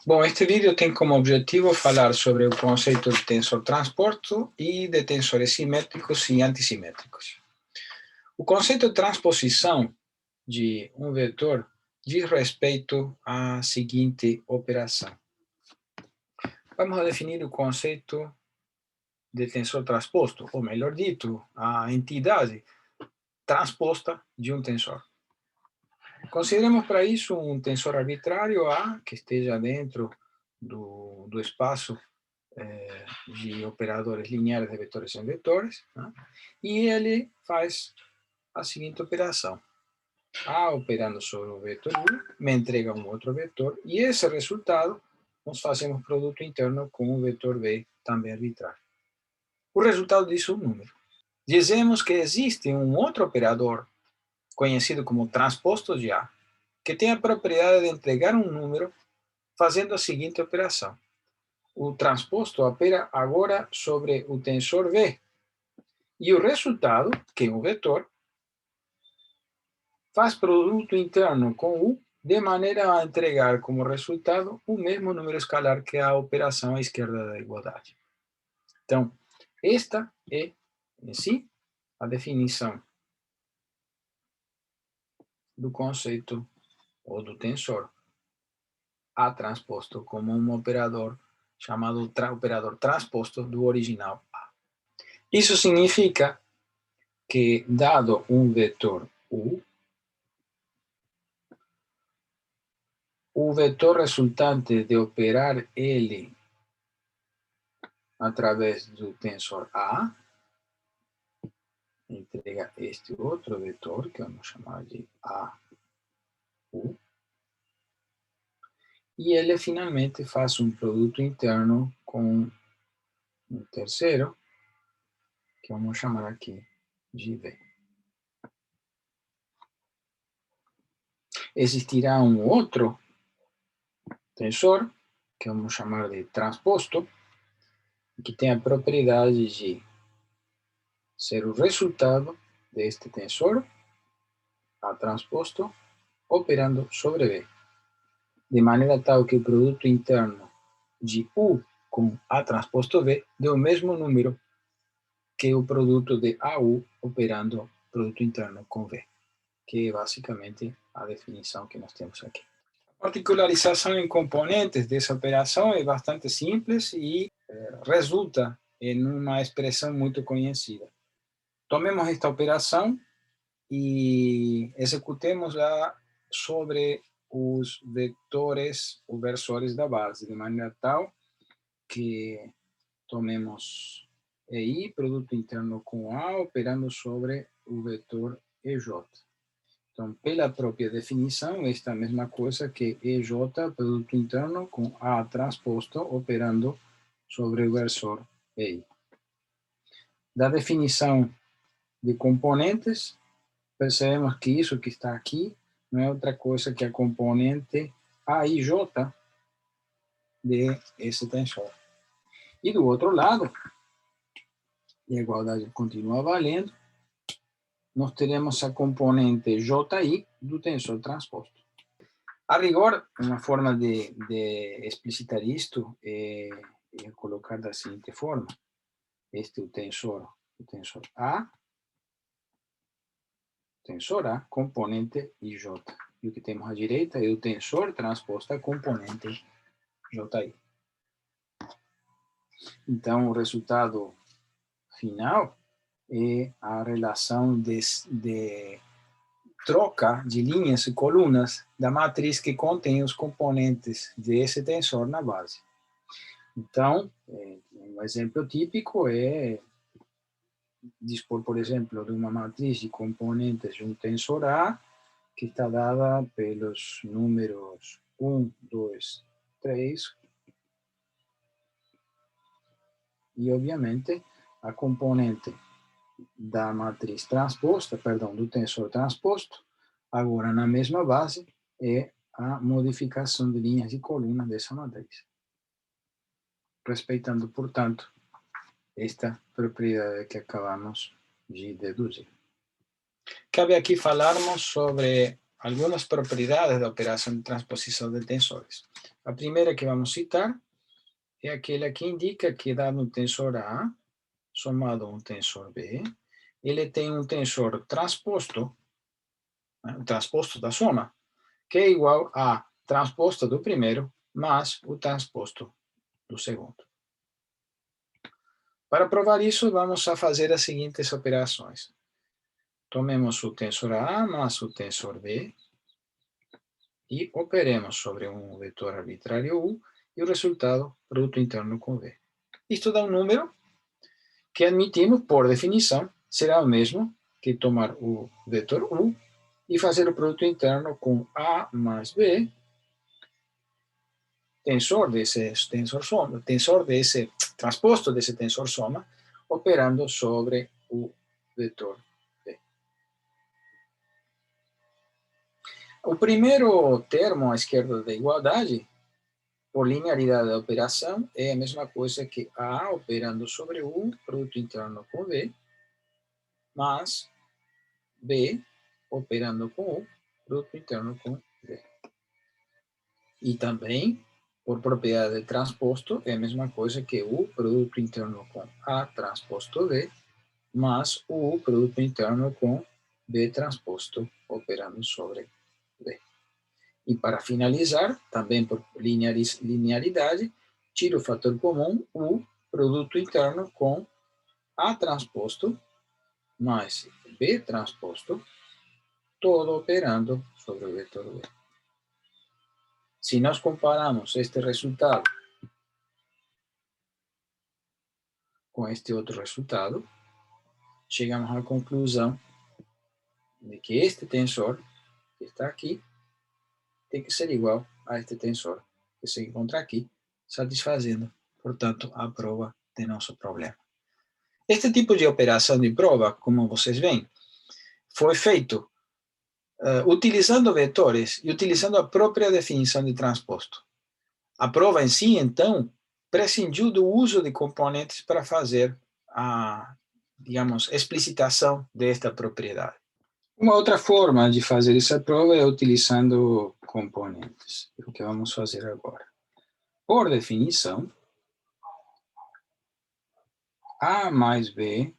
Bom, este vídeo tem como objetivo falar sobre o conceito de tensor transposto e de tensores simétricos e antissimétricos. O conceito de transposição de um vetor diz respeito à seguinte operação. Vamos definir o conceito de tensor transposto, ou melhor dito, a entidade transposta de um tensor. Consideremos para isso um tensor arbitrário A, que esteja dentro do espaço de operadores lineares de vetores em vetores, né? E ele faz a seguinte operação. A operando sobre o vetor U me entrega um outro vetor, e esse resultado nós fazemos produto interno com o vetor B, também arbitrário. O resultado disso é um número. Dizemos que existe um outro operador, conhecido como transposto de A, que tem a propriedade de entregar um número fazendo a seguinte operação. O transposto opera agora sobre o tensor V, e o resultado, que é um vetor, faz produto interno com U, de maneira a entregar como resultado o mesmo número escalar que a operação à esquerda da igualdade. Então, esta é, em si, a definição do conceito ou do tensor A transposto como um operador chamado operador transposto do original A. Isso significa que, dado um vetor U, o vetor resultante de operar ele através do tensor A entrega este outro vetor, que vamos chamar de AU, e ele finalmente faz um produto interno com um terceiro, que vamos chamar aqui de V. Existirá um outro tensor, que vamos chamar de transposto, que tem a propriedade de ser o resultado deste tensor, A transposto, operando sobre V, de maneira tal que o produto interno de U com A transposto V dê o mesmo número que o produto de AU operando produto interno com V, que é basicamente a definição que nós temos aqui. A particularização em componentes dessa operação é bastante simples e resulta em uma expressão muito conhecida. Tomemos esta operação e executemos-la sobre os vetores ou versores da base, de maneira tal que tomemos EI, produto interno com A, operando sobre o vetor EJ. Então, pela própria definição, esta é a mesma coisa que EJ, produto interno com A transposto, operando sobre o versor EI. Da definição de componentes, percebemos que isso que está aqui não é outra coisa que a componente AIJ de esse tensor. E do outro lado, e a igualdade continua valendo, nós teremos a componente JI do tensor transposto. A rigor, uma forma de explicitar isto é colocar da seguinte forma. Este é o tensor A, componente IJ. E o que temos à direita é o tensor transposto a componente JI. Então, o resultado final é a relação de troca de linhas e colunas da matriz que contém os componentes desse tensor na base. Então, um exemplo típico é dispor, por exemplo, de uma matriz de componentes de um tensor A, que está dada pelos números 1, 2, 3, e, obviamente, a componente da matriz transposta, perdão, do tensor transposto, agora na mesma base, é a modificação de linhas e colunas dessa matriz. Respeitando, portanto, esta propriedade que acabamos de deduzir. Cabe aqui falarmos sobre algumas propriedades da operação de transposição de tensores. A primeira que vamos citar é aquela que indica que, dado um tensor A, somado a um tensor B, ele tem um tensor transposto, o transposto da soma, que é igual a transposto do primeiro mais o transposto do segundo. Para provar isso, vamos a fazer as seguintes operações. Tomemos o tensor A mais o tensor B e operemos sobre um vetor arbitrário U e o resultado, produto interno com V. Isto dá um número que admitimos, por definição, será o mesmo que tomar o vetor U e fazer o produto interno com A mais B, tensor desse tensor soma, tensor desse transposto desse tensor soma, operando sobre o vetor B. O primeiro termo à esquerda da igualdade, por linearidade da operação, é a mesma coisa que A operando sobre U, produto interno com V, mais B operando com U, produto interno com V. E também, por propriedade de transposto, é a mesma coisa que U, produto interno com A transposto V, mais U, produto interno com B transposto, operando sobre V. E para finalizar, também por linearidade, tiro o fator comum, U, produto interno com A transposto, mais B transposto, todo operando sobre o vetor V. Se nós comparamos este resultado com este outro resultado, chegamos à conclusão de que este tensor, que está aqui, tem que ser igual a este tensor que se encontra aqui, satisfazendo, portanto, a prova de nosso problema. Este tipo de operação de prova, como vocês veem, foi feito utilizando vetores e utilizando a própria definição de transposto. A prova em si, então, prescindiu do uso de componentes para fazer a, digamos, explicitação desta propriedade. Uma outra forma de fazer essa prova é utilizando componentes, é o que vamos fazer agora. Por definição, A mais B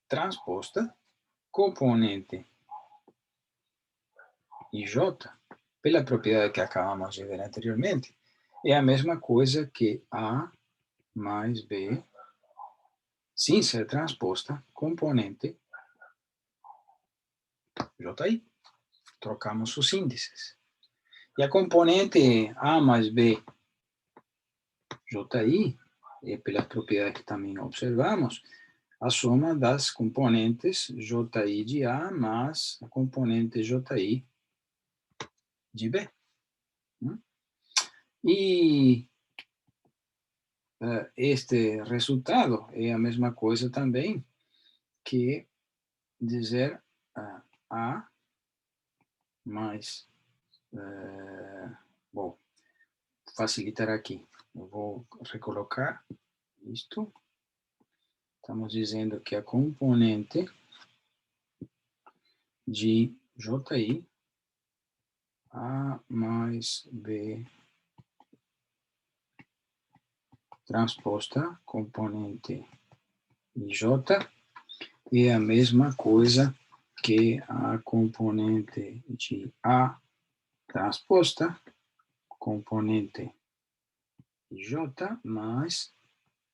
transposta, componente IJ, pela propriedade que acabamos de ver anteriormente, é a mesma coisa que A mais B, sem ser transposta, componente JI. Trocamos os índices. E a componente A mais B JI, é pela propriedade que também observamos, a soma das componentes JI de A mais a componente JI de B. E este resultado é a mesma coisa também que dizer A mais, vou facilitar aqui, eu vou recolocar isto. Estamos dizendo que a componente de JI, A mais B transposta, componente IJ, é a mesma coisa que a componente de A transposta, componente IJ, mais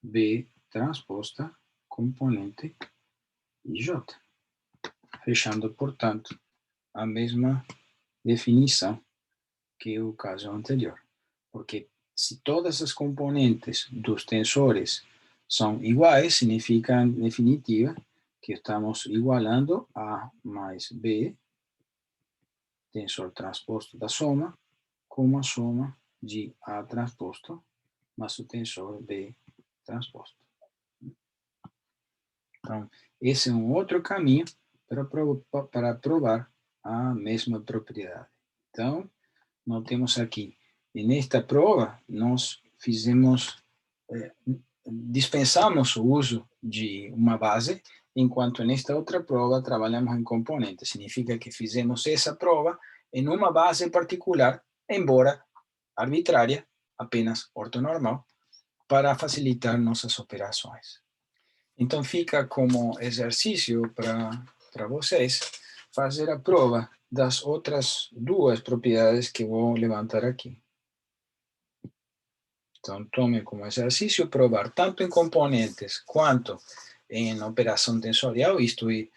B transposta, componente IJ. Fechando, portanto, a mesma definição que o caso anterior. Porque se todas as componentes dos tensores são iguais, significa, em definitiva, que estamos igualando A mais B, tensor transposto da soma, com a soma de A transposto mais o tensor B transposto. Então, esse é um outro caminho para provar a mesma propriedade. Então, nós temos aqui, e nesta prova, nós dispensamos o uso de uma base enquanto nesta outra prova trabalhamos em componentes. Significa que fizemos essa prova em uma base particular, embora arbitrária, apenas ortonormal, para facilitar nossas operações. Então fica como exercício para vocês fazer a prova das outras duas propriedades que vou levantar aqui. Então, tomem como exercício provar tanto em componentes quanto em operação tensorial, isto é,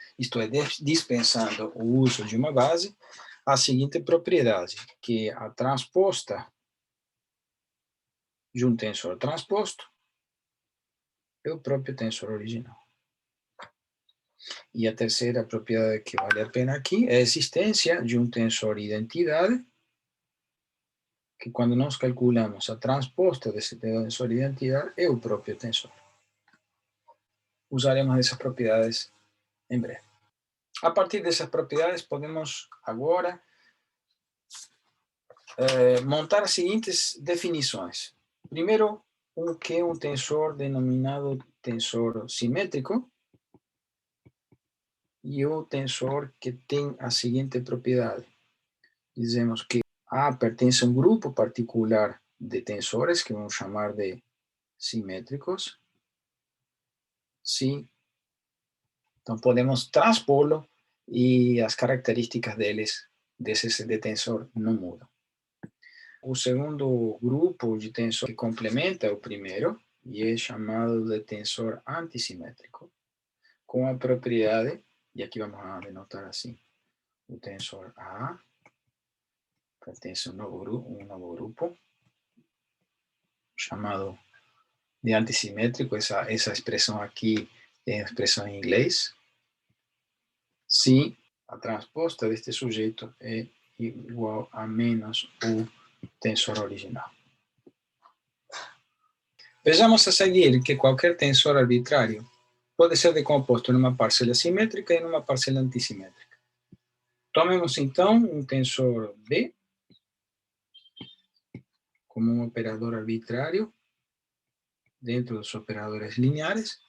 dispensando o uso de uma base, a seguinte propriedade, que a transposta de um tensor transposto é o próprio tensor original. E a terceira propriedade que vale a pena aqui é a existência de um tensor identidade, que quando nós calculamos a transposta desse tensor identidade é o próprio tensor. Usaremos essas propriedades em breve. A partir dessas propriedades, podemos agora montar as seguintes definições. Primeiro, o que é um tensor denominado tensor simétrico, e o tensor que tem a seguinte propriedade. Dizemos que A pertence a um grupo particular de tensores, que vamos chamar de simétricos. Sim. Então, podemos transpô-lo e as características desse tensor não mudam. O segundo grupo de tensor que complementa o primeiro e é chamado de tensor antissimétrico, com a propriedade, e aqui vamos a denotar assim, o tensor A pertence a um novo grupo chamado de antissimétrico. Essa expressão aqui é a expressão em inglês. Se a transposta deste sujeito é igual a menos o tensor original. Vejamos a seguir que qualquer tensor arbitrário pode ser decomposto numa parcela simétrica e numa parcela antissimétrica. Tomemos então um tensor B como um operador arbitrário dentro dos operadores lineares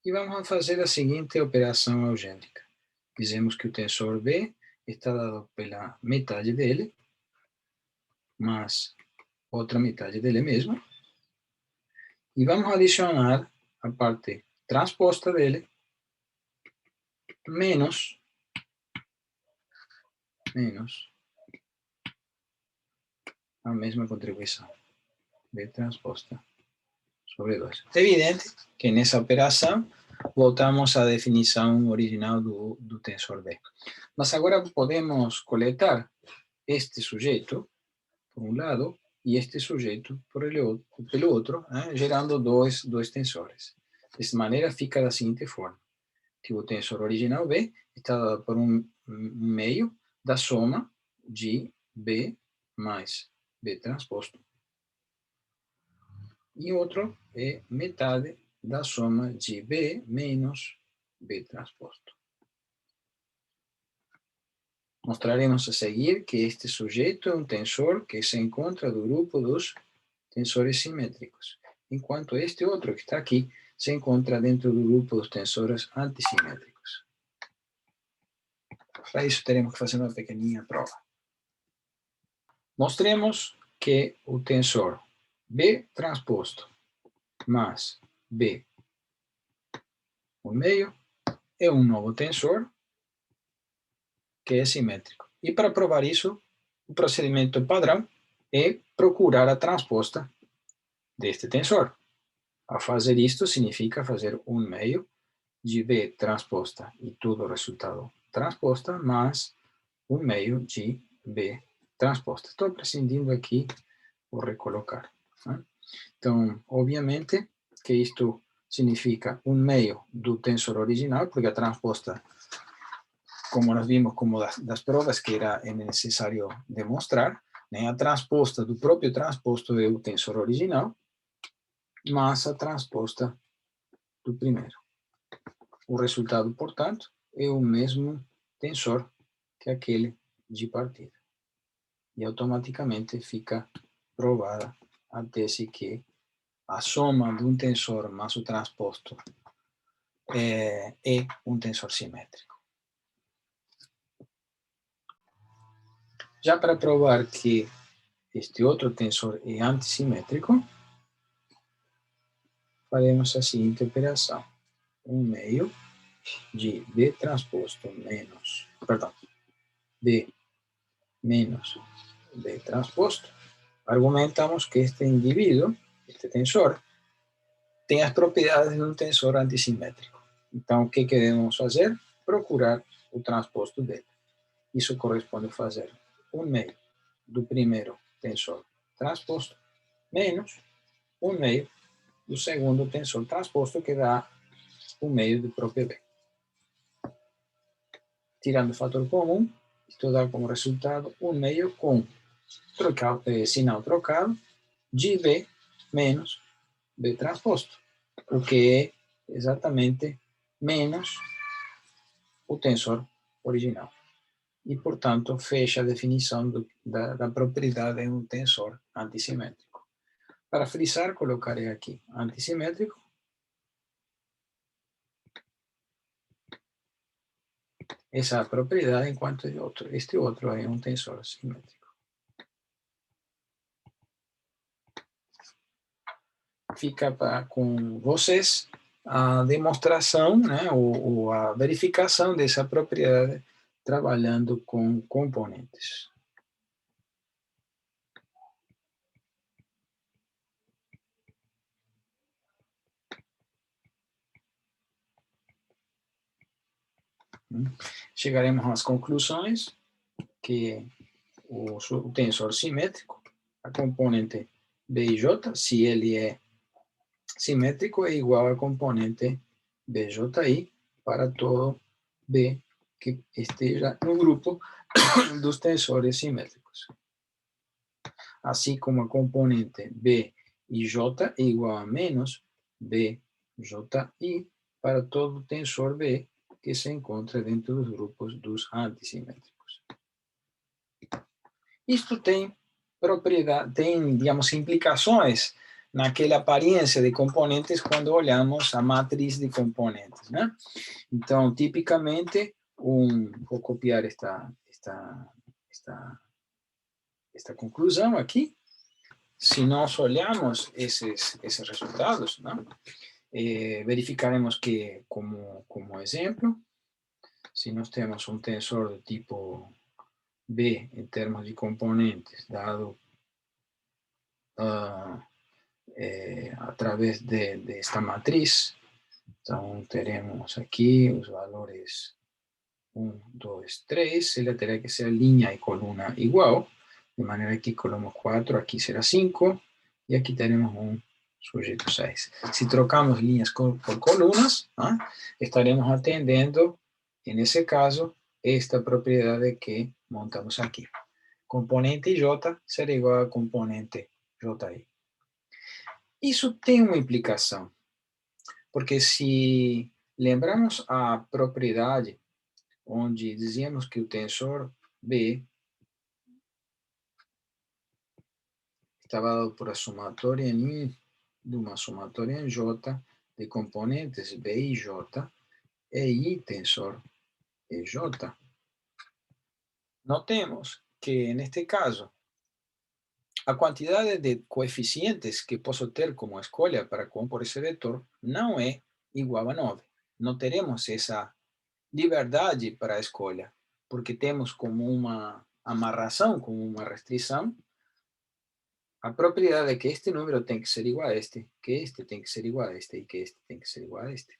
e vamos fazer a seguinte operação algébrica. Dizemos que o tensor B está dado pela metade dele, mais outra metade dele mesmo, e vamos adicionar a parte transposta dele menos a mesma contribuição, B transposta sobre 2. É evidente que nessa operação voltamos à definição original do tensor B. Mas agora podemos coletar este sujeito, por um lado, e este sujeito pelo outro, gerando dois tensores. Dessa maneira fica da seguinte forma, que o tensor original B está dado por um meio da soma de B mais B transposto, e outro é metade da soma de B menos B transposto. Mostraremos a seguir que este sujeito é um tensor que se encontra do grupo dos tensores simétricos, enquanto este outro que está aqui se encontra dentro do grupo dos tensores antissimétricos. Para isso teremos que fazer uma pequenina prova. Mostremos que o tensor B transposto mais B por meio é um novo tensor que é simétrico. E para provar isso, o procedimento padrão é procurar a transposta deste tensor. Ao fazer isto, significa fazer um meio de B transposta e tudo resultado transposta, mais um meio de B transposta. Estou prescindindo aqui, vou recolocar. Então, obviamente, que isto significa um meio do tensor original, porque a transposta, como nós vimos como das provas que era necessário demonstrar, a transposta do próprio transposto é o tensor original, mais a transposta do primeiro. O resultado, portanto, é o mesmo tensor que aquele de partida. E automaticamente fica provada a tese que a soma de um tensor mais o transposto é um tensor simétrico. Já para provar que este outro tensor é antissimétrico, faremos a seguinte operação. 1/2 de B transposto menos, perdão, B menos B transposto. Argumentamos que este indivíduo, este tensor, tem as propriedades de um tensor antissimétrico. Então, o que devemos fazer? Procurar o transposto dele. Isso corresponde a fazer 1/2 do primeiro tensor transposto menos 1/2 do segundo tensor transposto, que dá 1/2 do próprio B. Tirando o fator comum, isto dá como resultado 1/2 com sinal trocado de B menos B transposto, o que é exatamente menos o tensor original. E, portanto, fecha a definição da propriedade de um tensor antissimétrico. Para frisar, colocarei aqui antissimétrico. Essa é a propriedade, enquanto este outro é um tensor simétrico. Fica com vocês a demonstração, né, ou a verificação dessa propriedade trabalhando com componentes. Chegaremos às conclusões que o tensor simétrico, a componente B e J, se ele é simétrico, é igual a componente BJI para todo B que esteja no grupo dos tensores simétricos. Assim como a componente B e J é igual a menos BJI para todo tensor B que se encontra dentro dos grupos dos antissimétricos. Isto tem digamos, implicações naquela aparência de componentes quando olhamos a matriz de componentes, né? Então, tipicamente, vou copiar esta conclusão aqui. Se nós olhamos esses resultados, né, verificaremos que, como exemplo, se nós temos um tensor do tipo B em termos de componentes, dado através desta matriz, então teremos aqui os valores 1, 2, 3, ela terá que ser linha e coluna igual, de maneira que colocamos 4, aqui será 5, e aqui teremos um sujeito 6. Se trocamos linhas por colunas, ¿no?, estaremos atendendo, nesse caso, esta propriedade que montamos aqui. Componente J será igual a componente JI. Isso tem uma implicação, porque se lembramos a propriedade onde dizíamos que o tensor B estava dado por a somatória em I de uma somatória em J de componentes B e J, é I tensor EJ. Notemos que, neste caso, a quantidade de coeficientes que posso ter como escolha para compor esse vetor não é igual a 9. Não teremos essa liberdade para a escolha, porque temos como uma amarração, como uma restrição, a propriedade de que este número tem que ser igual a este, que este tem que ser igual a este e que este tem que ser igual a este.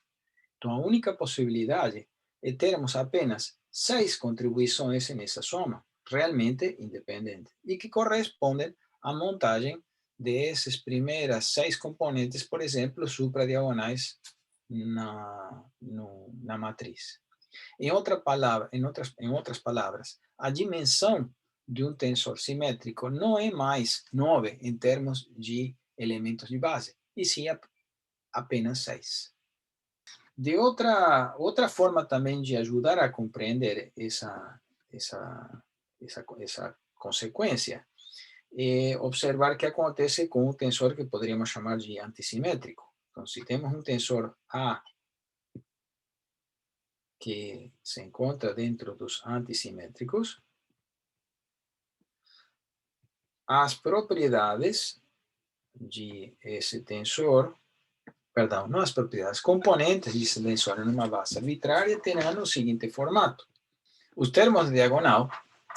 Então, a única possibilidade é termos apenas 6 contribuições nessa soma, realmente independentes, e que correspondem à montagem dessas primeiras 6 componentes, por exemplo, supradiagonais na matriz. Em outras palavras, a dimensão de um tensor simétrico não é mais 9 em termos de elementos de base, e sim apenas 6. De outra forma também de ajudar a compreender essa consequência é observar o que acontece com o tensor que poderíamos chamar de antissimétrico. Então, se temos um tensor A que se encontra dentro dos antisimétricos, as propriedades de esse tensor, perdão, não as propriedades, componentes desse tensor em uma base arbitrária terão o seguinte formato. Os termos de diagonal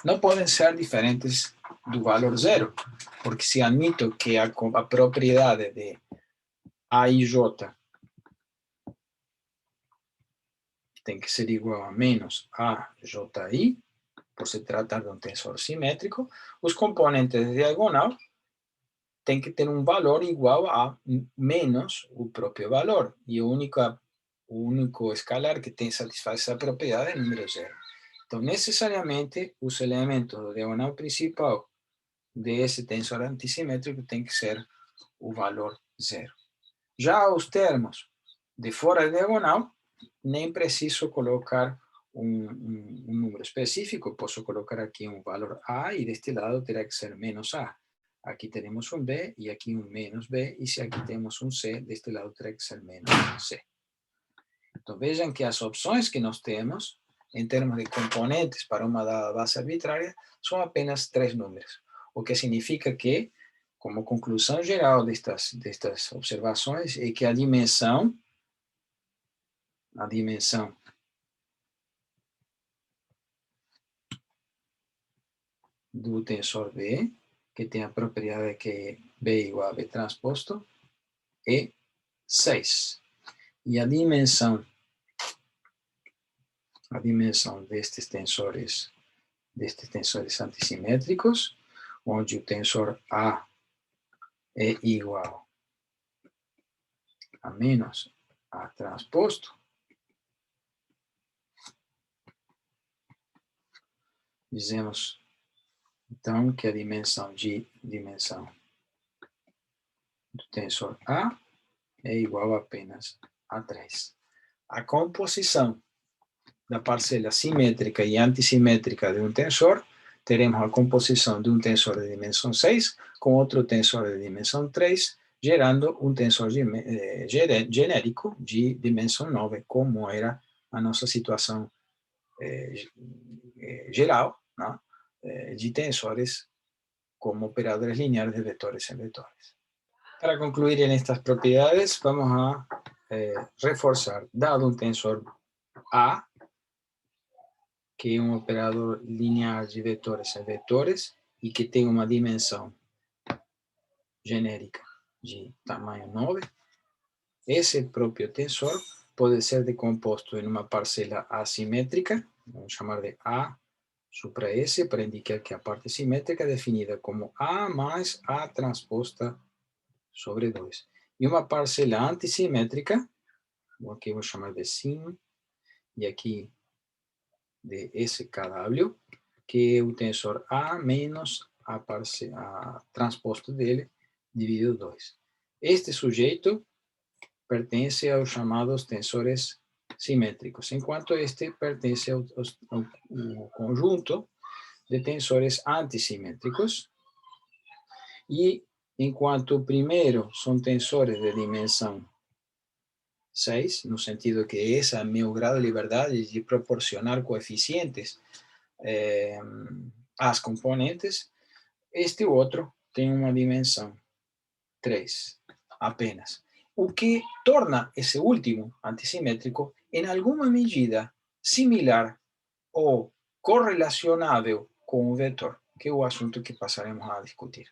não podem ser diferentes do valor zero, porque se admito que a propriedade de A e J tem que ser igual a menos AJI, por se tratar de um tensor simétrico, os componentes de diagonal têm que ter um valor igual a menos o próprio valor, e o único escalar que satisfaz essa propriedade é o número zero. Então, necessariamente, os elementos do diagonal principal desse tensor antisimétrico tem que ser o valor zero. Já os termos de fora da diagonal, nem preciso colocar um número específico, posso colocar aqui um valor A e deste lado terá que ser menos A. Aqui teremos um B e aqui um menos B, e se aqui temos um C, deste lado terá que ser menos C. Então vejam que as opções que nós temos, em termos de componentes para uma dada base arbitrária, são apenas 3 números, o que significa que, como conclusão geral destas observações, é que a dimensão do tensor B, que tem a propriedade que B igual a B transposto, é 6. E a dimensão destes tensores antisimétricos, onde o tensor A é igual a menos A transposto, dizemos então que a dimensão do tensor A é igual a apenas a 3. A composição da parcela simétrica e antissimétrica de um tensor, teremos a composição de um tensor de dimensão 6 com outro tensor de dimensão 3, gerando um tensor genérico de dimensão 9, como era a nossa situação geral, né, de tensores como operadores lineares de vetores en vetores. Para concluir en estas propiedades, vamos a reforzar, dado un tensor A, que é um operador linear de vetores em vetores e que tem uma dimensão genérica de tamanho 9, esse próprio tensor pode ser decomposto em uma parcela assimétrica, vamos chamar de A supra S, para indicar que a parte simétrica é definida como A mais A transposta sobre 2. E uma parcela antissimétrica, aqui vou chamar de sim, e aqui de SKW, que é o tensor A menos a transposto dele, dividido 2. Este sujeito pertence aos chamados tensores simétricos, enquanto este pertence ao conjunto de tensores antissimétricos, e enquanto o primeiro são tensores de dimensão 6, no sentido que esse é meu grau de liberdade de proporcionar coeficientes às componentes, este outro tem uma dimensão 3 apenas. O que torna esse último antissimétrico, em alguma medida, similar ou correlacionável com o vetor, que é o assunto que passaremos a discutir.